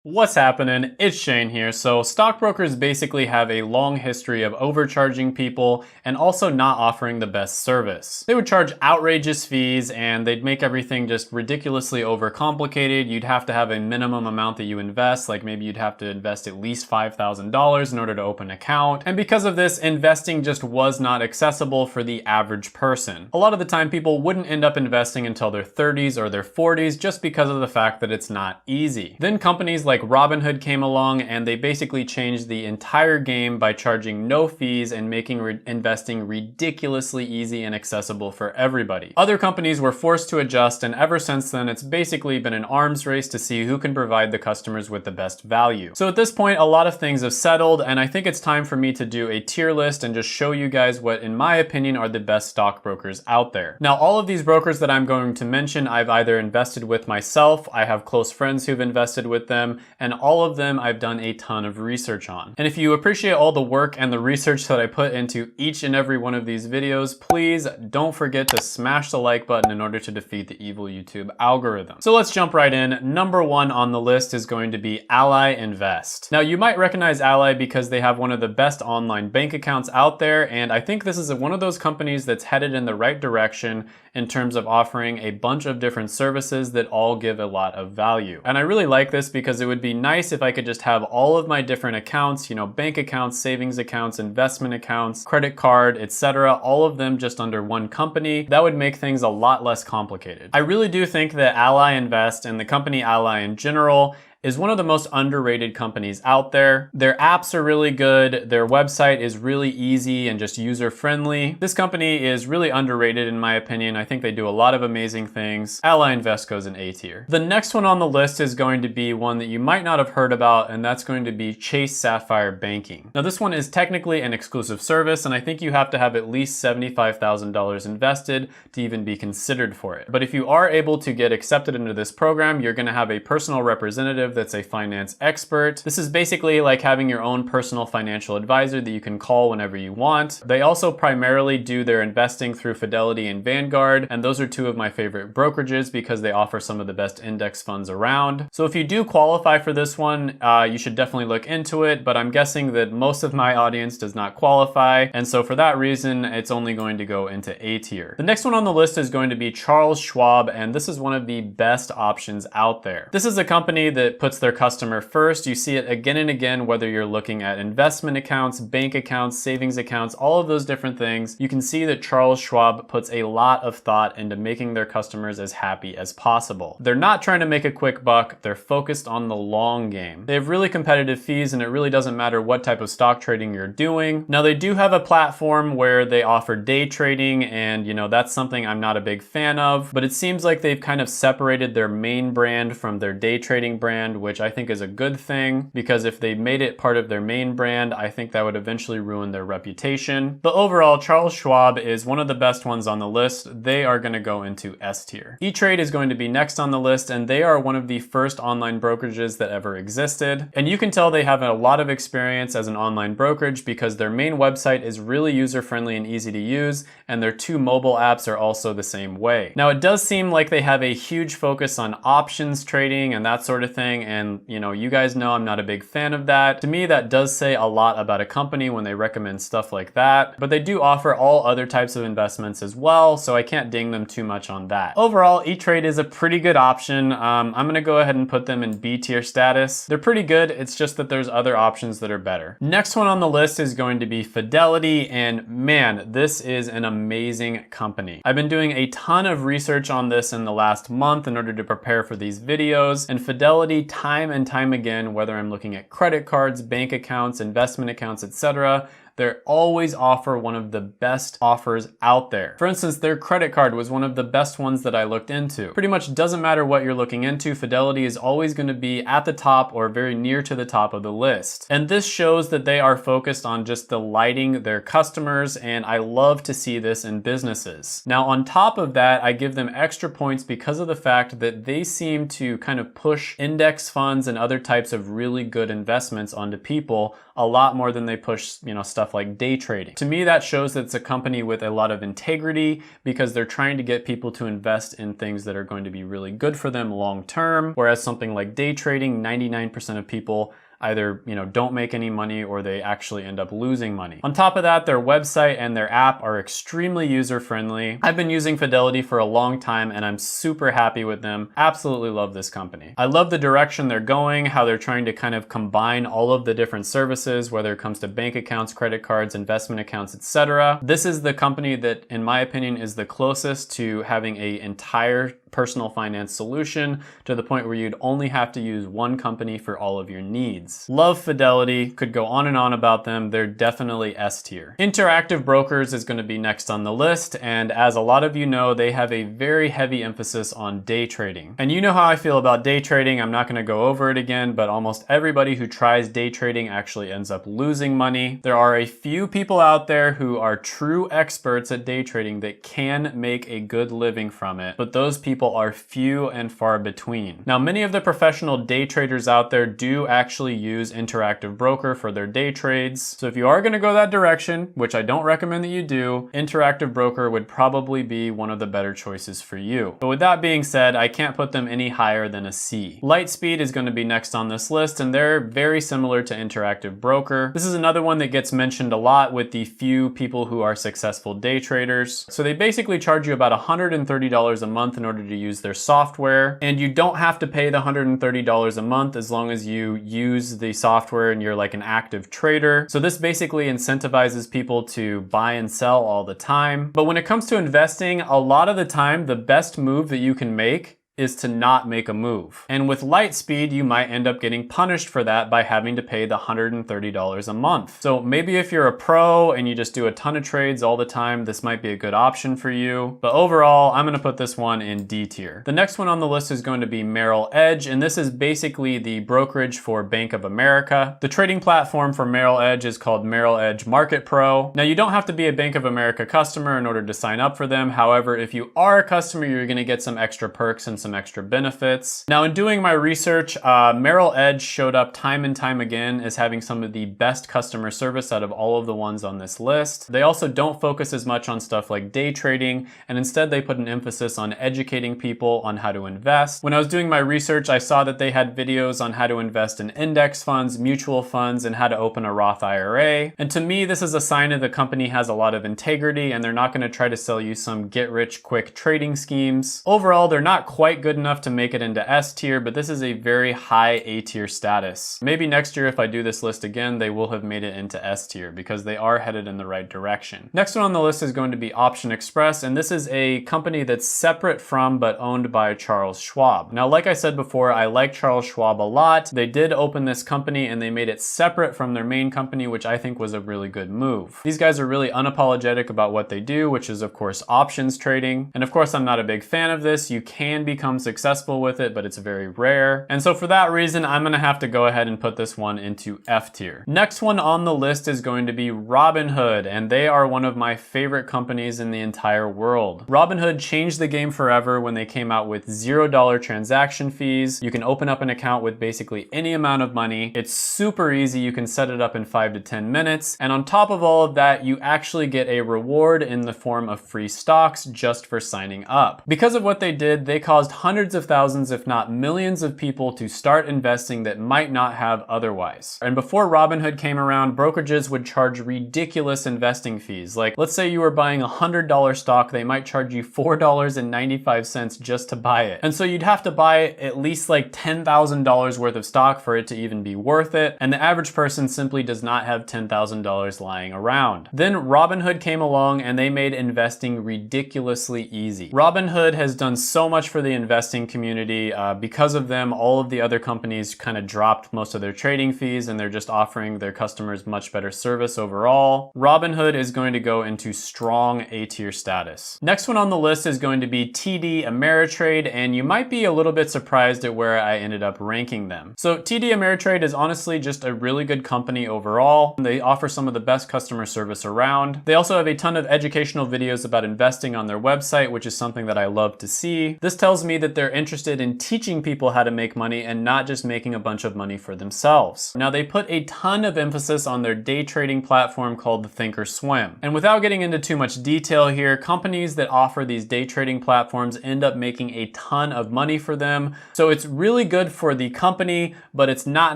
What's happening? It's Shane here. So stockbrokers basically have a long history of overcharging people and also not offering the best service. They would charge outrageous fees and they'd make everything just ridiculously overcomplicated. You'd have to have a minimum amount that you invest, like maybe you'd have to invest at least $5,000 in order to open an account. And because of this, investing just was not accessible for the average person. A lot of the time people wouldn't end up investing until their 30s or their 40s just because of the fact that it's not easy. Then companies like Robinhood came along and they basically changed the entire game by charging no fees and making investing ridiculously easy and accessible for everybody. Other companies were forced to adjust, and ever since then it's basically been an arms race to see who can provide the customers with the best value. So at this point a lot of things have settled, and I think it's time for me to do a tier list and just show you guys what in my opinion are the best stockbrokers out there. Now all of these brokers that I'm going to mention I've either invested with myself, I have close friends who've invested with them, and all of them I've done a ton of research on. And if you appreciate all the work and the research that I put into each and every one of these videos, please don't forget to smash the like button in order to defeat the evil YouTube algorithm. So let's jump right in. Number one on the list is going to be Ally Invest. Now you might recognize Ally because they have one of the best online bank accounts out there, and I think this is one of those companies that's headed in the right direction in terms of offering a bunch of different services that all give a lot of value. And I really like this because it would be nice if I could just have all of my different accounts, bank accounts, savings accounts, investment accounts, credit card, etc., all of them just under one company. That would make things a lot less complicated. I really do think that Ally Invest and the company Ally in general is one of the most underrated companies out there. Their apps are really good. Their website is really easy and just user-friendly. This company is really underrated in my opinion. I think they do a lot of amazing things. Ally Invest goes in A tier. The next one on the list is going to be one that you might not have heard about, and that's going to be Chase Sapphire Banking. Now this one is technically an exclusive service, and I think you have to have at least $75,000 invested to even be considered for it. But if you are able to get accepted into this program, you're gonna have a personal representative that's a finance expert. This is basically like having your own personal financial advisor that you can call whenever you want. They also primarily do their investing through Fidelity and Vanguard, and those are two of my favorite brokerages because they offer some of the best index funds around. So if you do qualify for this one, you should definitely look into it, but I'm guessing that most of my audience does not qualify, and so for that reason, it's only going to go into A tier. The next one on the list is going to be Charles Schwab, and this is one of the best options out there. This is a company that puts their customer first. You see it again and again, whether you're looking at investment accounts, bank accounts, savings accounts, all of those different things. You can see that Charles Schwab puts a lot of thought into making their customers as happy as possible. They're not trying to make a quick buck. They're focused on the long game. They have really competitive fees, and it really doesn't matter what type of stock trading you're doing. Now they do have a platform where they offer day trading, and that's something I'm not a big fan of, but it seems like they've kind of separated their main brand from their day trading brand, which I think is a good thing, because if they made it part of their main brand, I think that would eventually ruin their reputation. But overall, Charles Schwab is one of the best ones on the list. They are going to go into S tier. E-Trade is going to be next on the list, and they are one of the first online brokerages that ever existed. And you can tell they have a lot of experience as an online brokerage because their main website is really user-friendly and easy to use, and their two mobile apps are also the same way. Now it does seem like they have a huge focus on options trading and that sort of thing, and you guys know I'm not a big fan of that. To me, that does say a lot about a company when they recommend stuff like that, but they do offer all other types of investments as well, so I can't ding them too much on that. Overall, E-Trade is a pretty good option. I'm gonna go ahead and put them in B tier status. They're pretty good, it's just that there's other options that are better. Next one on the list is going to be Fidelity, and man, this is an amazing company. I've been doing a ton of research on this in the last month in order to prepare for these videos, and Fidelity time and time again, whether I'm looking at credit cards, bank accounts, investment accounts, etc., they always offer one of the best offers out there. For instance, their credit card was one of the best ones that I looked into. Pretty much doesn't matter what you're looking into, Fidelity is always going to be at the top or very near to the top of the list. And this shows that they are focused on just delighting their customers, and I love to see this in businesses. Now, on top of that, I give them extra points because of the fact that they seem to kind of push index funds and other types of really good investments onto people a lot more than they push, stuff stuff like day trading. To me, that shows that it's a company with a lot of integrity because they're trying to get people to invest in things that are going to be really good for them long term. Whereas something like day trading, 99% of people either, don't make any money or they actually end up losing money. On top of that, their website and their app are extremely user-friendly. I've been using Fidelity for a long time and I'm super happy with them. Absolutely love this company. I love the direction they're going, how they're trying to kind of combine all of the different services, whether it comes to bank accounts, credit cards, investment accounts, etc. This is the company that, in my opinion, is the closest to having an entire personal finance solution to the point where you'd only have to use one company for all of your needs. Love Fidelity, could go on and on about them. They're definitely S tier. Interactive Brokers is going to be next on the list, and as a lot of you know, they have a very heavy emphasis on day trading. And you know how I feel about day trading. I'm not going to go over it again, but almost everybody who tries day trading actually ends up losing money. There are a few people out there who are true experts at day trading that can make a good living from it, but those people are few and far between. Now, many of the professional day traders out there do actually use Interactive Broker for their day trades. So if you are going to go that direction, which I don't recommend that you do, Interactive Broker would probably be one of the better choices for you. But with that being said, I can't put them any higher than a C. Lightspeed is going to be next on this list, and they're very similar to Interactive Broker. This is another one that gets mentioned a lot with the few people who are successful day traders. So they basically charge you about $130 a month in order to use their software, and you don't have to pay the $130 a month as long as you use the software and you're like an active trader. So this basically incentivizes people to buy and sell all the time. But when it comes to investing, a lot of the time, the best move that you can make is to not make a move. And with Lightspeed, you might end up getting punished for that by having to pay the $130 a month. So maybe if you're a pro and you just do a ton of trades all the time, this might be a good option for you. But overall, I'm gonna put this one in D tier. The next one on the list is going to be Merrill Edge, and this is basically the brokerage for Bank of America. The trading platform for Merrill Edge is called Merrill Edge Market Pro. Now, you don't have to be a Bank of America customer in order to sign up for them. However, if you are a customer, you're gonna get some extra perks and some extra benefits. Now, in doing my research, Merrill Edge showed up time and time again as having some of the best customer service out of all of the ones on this list. They also don't focus as much on stuff like day trading, and instead they put an emphasis on educating people on how to invest. When I was doing my research, I saw that they had videos on how to invest in index funds, mutual funds, and how to open a Roth IRA. And to me, this is a sign that the company has a lot of integrity and they're not going to try to sell you some get-rich-quick trading schemes. Overall, they're not quite good enough to make it into S tier, but this is a very high A tier status. Maybe next year, if I do this list again, they will have made it into S tier because they are headed in the right direction. Next one on the list is going to be Option Express, and this is a company that's separate from but owned by Charles Schwab. Now, like I said before, I like Charles Schwab a lot. They did open this company and they made it separate from their main company, which I think was a really good move. These guys are really unapologetic about what they do, which is of course options trading. And of course, I'm not a big fan of this. You can become successful with it, but it's very rare. And so for that reason, I'm gonna have to go ahead and put this one into F tier. Next one on the list is going to be Robinhood, and they are one of my favorite companies in the entire world. Robinhood changed the game forever when they came out with $0 transaction fees. You can open up an account with basically any amount of money. It's super easy. You can set it up in 5 to 10 minutes. And on top of all of that, you actually get a reward in the form of free stocks just for signing up. Because of what they did, they caused hundreds of thousands, if not millions of people to start investing that might not have otherwise. And before Robinhood came around, brokerages would charge ridiculous investing fees. Like, let's say you were buying a $100 stock, they might charge you $4.95 just to buy it. And so you'd have to buy at least like $10,000 worth of stock for it to even be worth it. And the average person simply does not have $10,000 lying around. Then Robinhood came along and they made investing ridiculously easy. Robinhood has done so much for the investing community. Because of them, all of the other companies kind of dropped most of their trading fees and they're just offering their customers much better service overall. Robinhood is going to go into strong A tier status. Next one on the list is going to be TD Ameritrade, and you might be a little bit surprised at where I ended up ranking them. So TD Ameritrade is honestly just a really good company overall. They offer some of the best customer service around. They also have a ton of educational videos about investing on their website, which is something that I love to see. This tells me me that they're interested in teaching people how to make money and not just making a bunch of money for themselves. Now, they put a ton of emphasis on their day trading platform called the Thinkorswim. And without getting into too much detail here, companies that offer these day trading platforms end up making a ton of money for them. So it's really good for the company, but it's not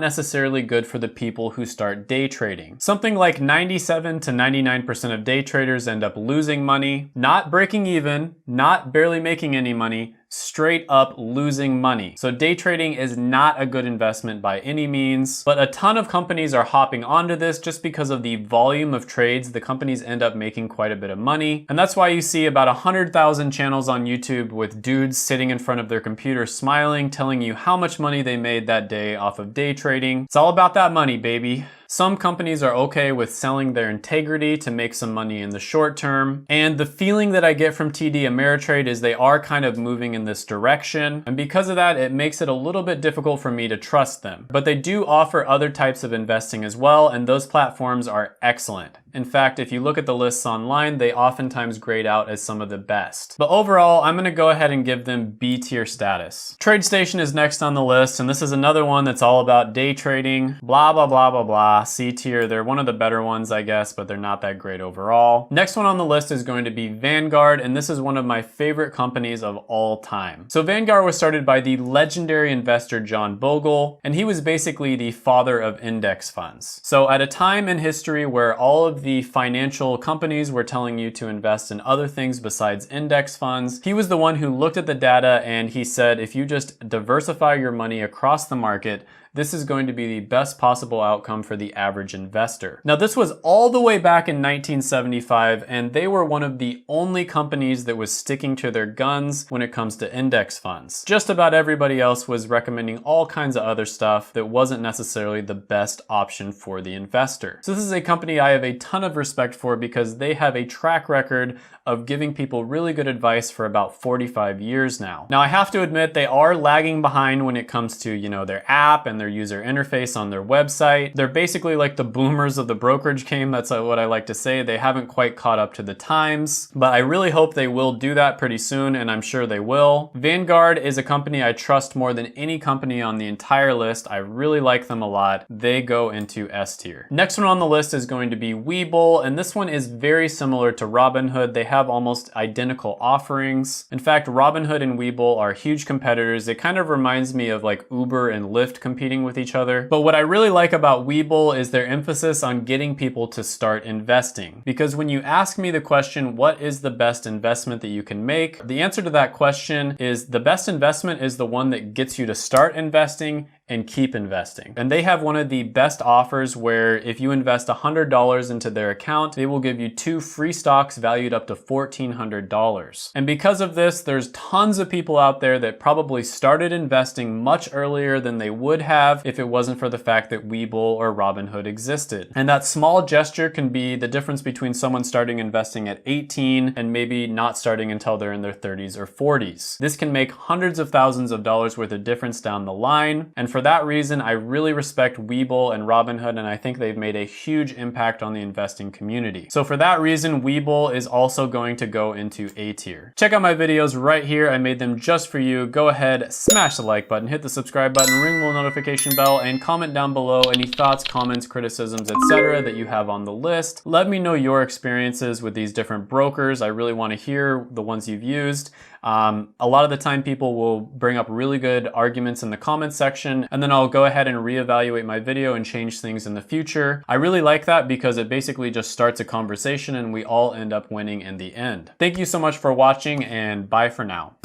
necessarily good for the people who start day trading. Something like 97 to 99% of day traders end up losing money, not breaking even, not barely making any money, straight up losing money. So day trading is not a good investment by any means, but a ton of companies are hopping onto this just because of the volume of trades. The companies end up making quite a bit of money. And that's why you see about 100,000 channels on YouTube with dudes sitting in front of their computer smiling, telling you how much money they made that day off of day trading. It's all about that money, baby. Some companies are okay with selling their integrity to make some money in the short term. And the feeling that I get from TD Ameritrade is they are kind of moving in this direction. And because of that, it makes it a little bit difficult for me to trust them. But they do offer other types of investing as well, and those platforms are excellent. In fact, if you look at the lists online, they oftentimes grade out as some of the best. But overall, I'm gonna go ahead and give them B tier status. TradeStation is next on the list, and this is another one that's all about day trading, blah, blah, blah, blah, blah. C tier, they're one of the better ones, I guess, but they're not that great overall. Next one on the list is going to be Vanguard, and this is one of my favorite companies of all time. So Vanguard was started by the legendary investor John Bogle, and he was basically the father of index funds. So at a time in history where all of the financial companies were telling you to invest in other things besides index funds, he was the one who looked at the data and he said, if you just diversify your money across the market, this is going to be the best possible outcome for the average investor. Now, this was all the way back in 1975, and they were one of the only companies that was sticking to their guns when it comes to index funds. Just about everybody else was recommending all kinds of other stuff that wasn't necessarily the best option for the investor. So this is a company I have a ton of respect for because they have a track record of giving people really good advice for about 45 years now. Now, I have to admit they are lagging behind when it comes to, their app and their user interface on their website. They're basically like the boomers of the brokerage game. That's what I like to say. They haven't quite caught up to the times, but I really hope they will do that pretty soon, and I'm sure they will. Vanguard is a company I trust more than any company on the entire list. I really like them a lot. They go into S tier. Next one on the list is going to be Webull, and this one is very similar to Robinhood. They have almost identical offerings. In fact, Robinhood and Webull are huge competitors. It kind of reminds me of like Uber and Lyft competing with each other. But what I really like about Webull is their emphasis on getting people to start investing. Because when you ask me the question, what is the best investment that you can make? The answer to that question is the best investment is the one that gets you to start investing and keep investing. And they have one of the best offers where if you invest $100 into their account, they will give you 2 free stocks valued up to $1,400. And because of this, there's tons of people out there that probably started investing much earlier than they would have if it wasn't for the fact that Webull or Robinhood existed. And that small gesture can be the difference between someone starting investing at 18 and maybe not starting until they're in their 30s or 40s. This can make hundreds of thousands of dollars worth of difference down the line. And for that reason, I really respect Webull and Robinhood, and I think they've made a huge impact on the investing community. So for that reason, Webull is also going to go into A tier. Check out my videos right here. I made them just for you. Go ahead, smash the like button, hit the subscribe button, ring the little notification bell, and comment down below any thoughts, comments, criticisms, etc. that you have on the list. Let me know your experiences with these different brokers. I really want to hear the ones you've used. A lot of the time people will bring up really good arguments in the comments section, and then I'll go ahead and reevaluate my video and change things in the future. I really like that because it basically just starts a conversation and we all end up winning in the end. Thank you so much for watching, and bye for now.